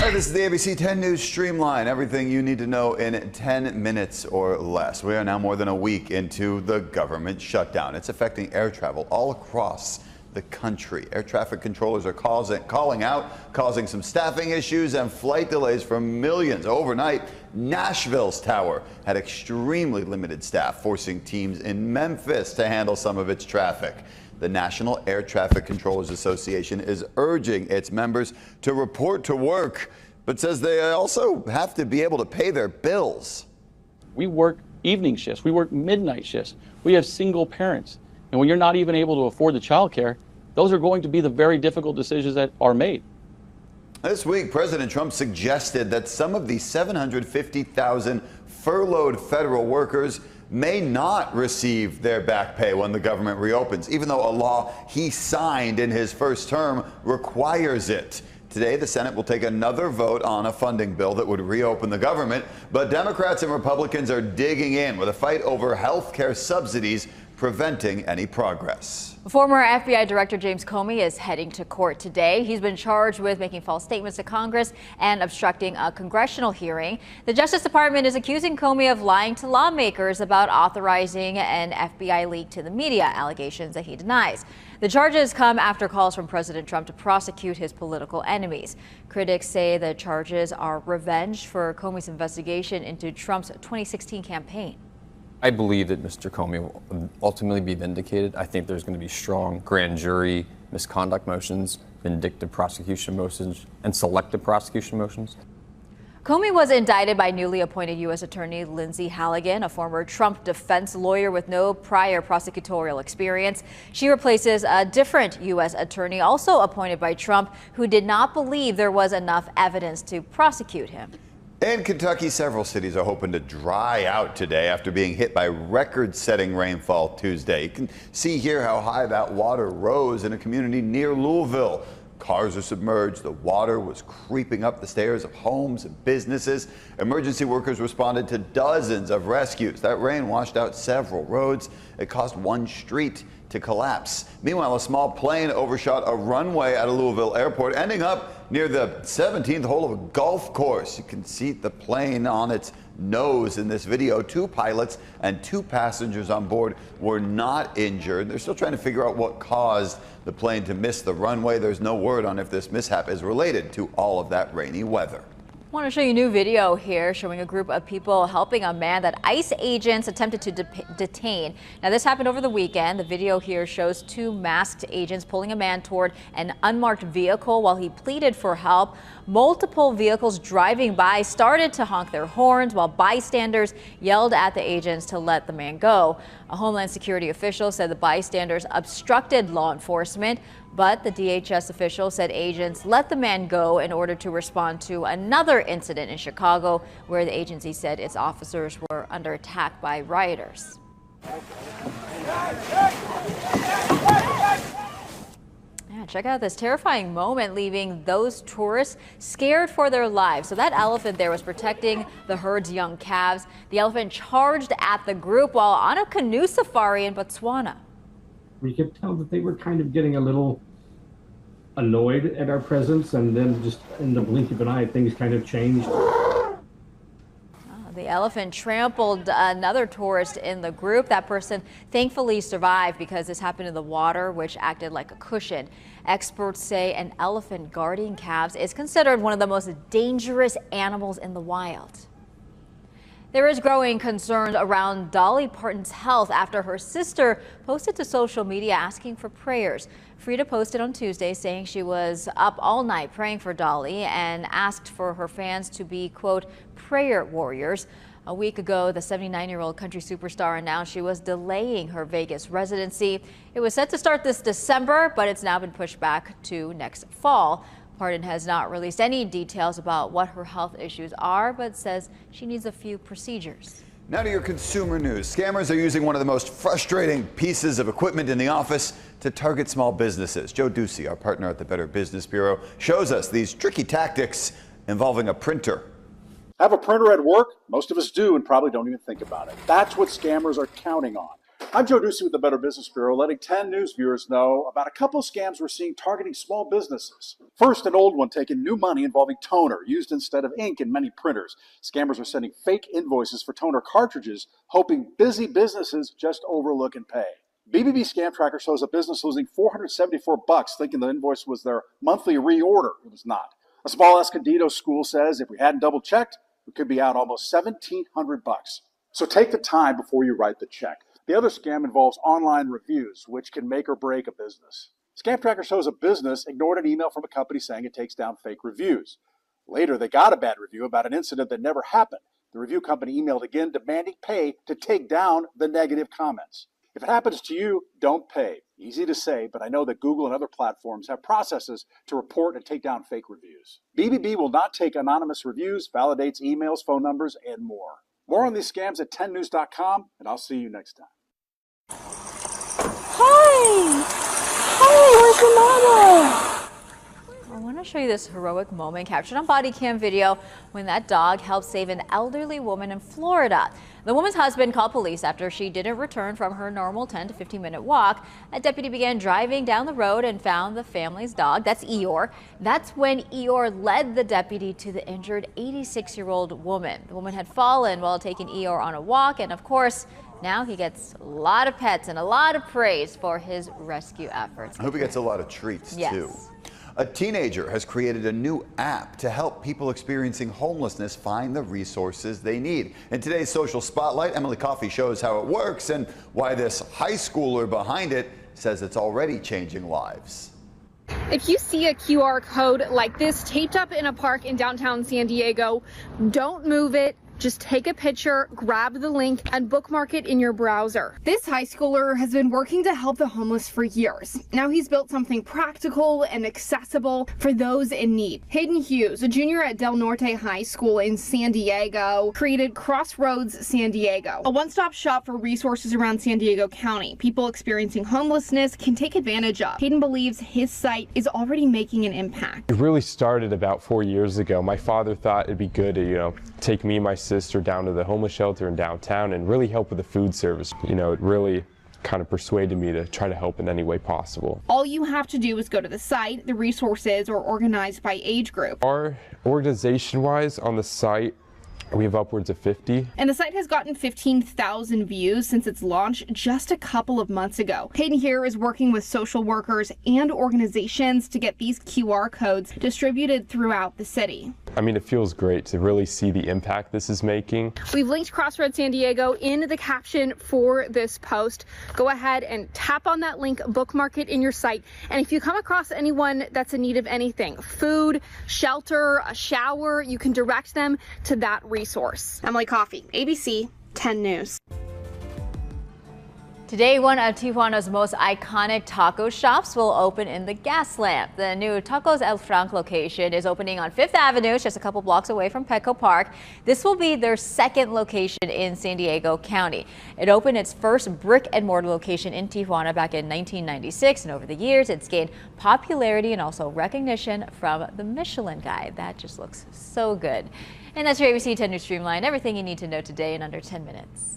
Hi, this is the ABC 10 News Streamline. Everything you need to know in 10 minutes or less. We are now more than a week into the government shutdown. It's affecting air travel all across the country. Air traffic controllers are calling out, causing some staffing issues and flight delays for millions. Overnight, Nashville's tower had extremely limited staff, forcing teams in Memphis to handle some of its traffic. The National Air Traffic Controllers Association is urging its members to report to work, but says they also have to be able to pay their bills. We work evening shifts. We work midnight shifts. We have single parents. And when you're not even able to afford the child care, those are going to be the very difficult decisions that are made. This week, President Trump suggested that some of the 750,000 furloughed federal workers may not receive their back pay when the government reopens, even though a law he signed in his first term requires it. Today, the Senate will take another vote on a funding bill that would reopen the government, but Democrats and Republicans are digging in with a fight over health care subsidies preventing any progress. Former FBI Director James Comey is heading to court today. He's been charged with making false statements to Congress and obstructing a congressional hearing. The Justice Department is accusing Comey of lying to lawmakers about authorizing an FBI leak to the media, allegations that he denies. The charges come after calls from President Trump to prosecute his political enemies. Critics say the charges are revenge for Comey's investigation into Trump's 2016 campaign. I believe that Mr. Comey will ultimately be vindicated. I think there's going to be strong grand jury misconduct motions, vindictive prosecution motions, and selective prosecution motions. Comey was indicted by newly appointed U.S. Attorney Lindsay Halligan, a former Trump defense lawyer with no prior prosecutorial experience. She replaces a different U.S. attorney, also appointed by Trump, who did not believe there was enough evidence to prosecute him. In Kentucky, several cities are hoping to dry out today after being hit by record-setting rainfall Tuesday. You can see here how high that water rose in a community near Louisville. Cars are submerged. The water was creeping up the stairs of homes and businesses. Emergency workers responded to dozens of rescues. That rain washed out several roads. It caused one street to collapse. Meanwhile, a small plane overshot a runway at a Louisville airport, ending up near the 17th hole of a golf course. You can see the plane on its nose in this video. 2 pilots and 2 passengers on board were not injured. They're still trying to figure out what caused the plane to miss the runway. There's no word on if this mishap is related to all of that rainy weather. I want to show you a new video here showing a group of people helping a man that ICE agents attempted to detain. Now, this happened over the weekend. The video here shows 2 masked agents pulling a man toward an unmarked vehicle while he pleaded for help. Multiple vehicles driving by started to honk their horns while bystanders yelled at the agents to let the man go. A Homeland Security official said the bystanders obstructed law enforcement, but the DHS official said agents let the man go in order to respond to another incident in Chicago where the agency said its officers were under attack by rioters. Yeah, check out this terrifying moment, leaving those tourists scared for their lives. So that elephant there was protecting the herd's young calves. The elephant charged at the group while on a canoe safari in Botswana. We could tell that they were kind of getting a little annoyed at our presence, and then just in the blink of an eye, things kind of changed. The elephant trampled another tourist in the group. That person thankfully survived because this happened in the water, which acted like a cushion. Experts say an elephant guarding calves is considered one of the most dangerous animals in the wild. There is growing concern around Dolly Parton's health after her sister posted to social media asking for prayers. Frida posted on Tuesday saying she was up all night praying for Dolly and asked for her fans to be, quote, prayer warriors. A week ago, the 79-year-old country superstar announced she was delaying her Vegas residency. It was set to start this December, but it's now been pushed back to next fall. Parton has not released any details about what her health issues are, but says she needs a few procedures. Now to your consumer news. Scammers are using one of the most frustrating pieces of equipment in the office to target small businesses. Joe Ducey, our partner at the Better Business Bureau, shows us these tricky tactics involving a printer. Have a printer at work? Most of us do and probably don't even think about it. That's what scammers are counting on. I'm Joe Ducey with the Better Business Bureau, letting 10 News viewers know about a couple scams we're seeing targeting small businesses. First, an old one taking new money involving toner used instead of ink in many printers. Scammers are sending fake invoices for toner cartridges, hoping busy businesses just overlook and pay. BBB Scam Tracker shows a business losing $474 thinking the invoice was their monthly reorder. It was not. A small Escondido school says if we hadn't double checked, we could be out almost $1,700. So take the time before you write the check. The other scam involves online reviews, which can make or break a business. Scam Tracker shows a business ignored an email from a company saying it takes down fake reviews. Later, they got a bad review about an incident that never happened. The review company emailed again demanding pay to take down the negative comments. If it happens to you, don't pay. Easy to say, but I know that Google and other platforms have processes to report and take down fake reviews. BBB will not take anonymous reviews, validates emails, phone numbers, and more. More on these scams at 10news.com, and I'll see you next time. Hi! Hi, where's your mama? I want to show you this heroic moment captured on body cam video when that dog helped save an elderly woman in Florida. The woman's husband called police after she didn't return from her normal 10 to 15-minute walk. A deputy began driving down the road and found the family's dog. That's Eeyore. That's when Eeyore led the deputy to the injured 86-year-old woman. The woman had fallen while taking Eeyore on a walk, and of course, now he gets a lot of pets and a lot of praise for his rescue efforts. I hope he gets a lot of treats, yes. too. A teenager has created a new app to help people experiencing homelessness find the resources they need. In today's Social Spotlight, Emily Coffey shows how it works and why this high schooler behind it says it's already changing lives. If you see a QR code like this taped up in a park in downtown San Diego, don't move it. Just take a picture, grab the link, and bookmark it in your browser. This high schooler has been working to help the homeless for years. Now he's built something practical and accessible for those in need. Hayden Hughes, a junior at Del Norte High School in San Diego, created Crossroads San Diego, a one-stop shop for resources around San Diego County people experiencing homelessness can take advantage of. Hayden believes his site is already making an impact. It really started about 4 years ago. My father thought it'd be good to, take me and my sister down to the homeless shelter in downtown and really help with the food service. It really kind of persuaded me to try to help in any way possible. All you have to do is go to the site. The resources are organized by age group. Our organization-wise on the site, we have upwards of 50. And the site has gotten 15,000 views since its launch just a couple of months ago. Hayden here is working with social workers and organizations to get these QR codes distributed throughout the city. It feels great to really see the impact this is making. We've linked Crossroads San Diego in the caption for this post. Go ahead and tap on that link, bookmark it in your site. And if you come across anyone that's in need of anything, food, shelter, a shower, you can direct them to that resource. Emily Coffey, ABC 10 News. Today, one of Tijuana's most iconic taco shops will open in the gas lamp. The new Tacos El Frank location is opening on 5th Avenue, just a couple blocks away from Petco Park. This will be their second location in San Diego County. It opened its first brick and mortar location in Tijuana back in 1996, and over the years, it's gained popularity and also recognition from the Michelin Guide. That just looks so good. And that's your ABC 10 News Streamline. Everything you need to know today in under 10 minutes.